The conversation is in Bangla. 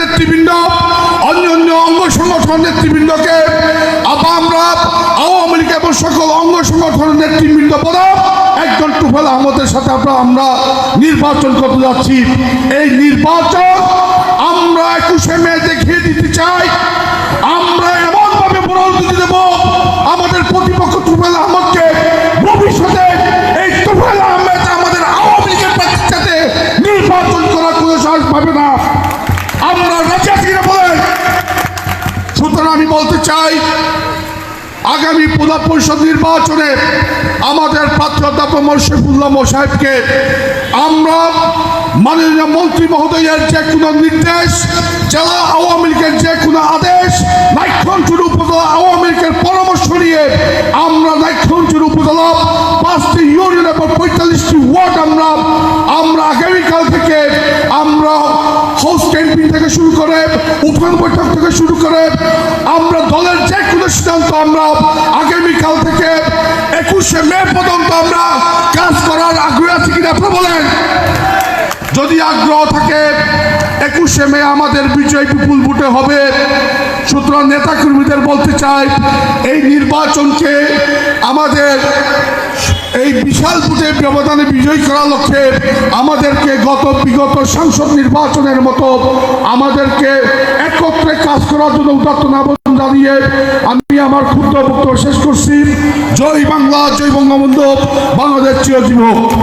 নেতৃবৃন্দ, অন্যান্য অঙ্গ সংগঠন নেতৃবৃন্দকে আমরা আওয়ামী লীগ এবং সকল অঙ্গ সংগঠনের নেতৃবৃন্দ বলা একজন টুফেল আহমদের সাথে আমরা নির্বাচন করতে যাচ্ছি। এই নির্বাচন আমরা 21শে মে দেখিয়ে দিতে চাই। আমরা এমনভাবে পরিণতি দেব আমাদের প্রতিপক্ষ টুফেল আহমদকে, ভবিষ্যতে এই টুফেল আহমেদ আমাদের আওয়ামী লীগের প্রার্থীর সাথে নির্বাচন করার কোনো সাহস পাবে না। আমরা রাজি আছি কিনা বলেন? সুতরাং আমি বলতে চাই, আগামী প্রধান পরিষদ নির্বাচনে আমাদের প্রার্থী অধ্যাপক মোর্শেদুল্লাহ সাহেবকে আমরা মাননীয় মন্ত্রী মহোদয়ের যে কোনো নির্দেশ, জেলা আওয়ামী লীগের যে কোনো আদেশ, নাইক্ষ্যংছড়ি উপজেলা আওয়ামী লীগের পরামর্শ নিয়ে আমরা নাইক্ষ্যংছড়ি উপজেলা 5টি ইউনিয়ন এবং 45টি ওয়ার্ড আমরা আগামীকাল থেকে আমরা হাউস ক্যাম্পিং থেকে শুরু করে উত্থান বৈঠক থেকে শুরু করে আমরা দলের যে কোনো সিদ্ধান্ত আমরা আগামীকাল থেকে 21শে মে পর্যন্ত আমরা কাজ করার আগ্রহ আছে কিনা আপনারা বলেন? যদি আগ্রহ থাকে 21শে মে আমাদের বিজয় বিপুল ভোটে হবে। সুতরাং নেতাকর্মীদের বলতে চাই, এই নির্বাচনকে আমাদের এই বিশাল ভোটের ব্যবধানে বিজয়ী করার লক্ষ্যে আমাদেরকে বিগত সংসদ নির্বাচনের মতো আমাদেরকে একত্রে কাজ করার জন্য উদাত্ত আবেদন জানিয়ে আমি আমার ক্ষুদ্র বক্তব্য শেষ করছি। জয় বাংলা, জয় বঙ্গবন্ধু, বাংলাদেশ চিরজীবী হোক।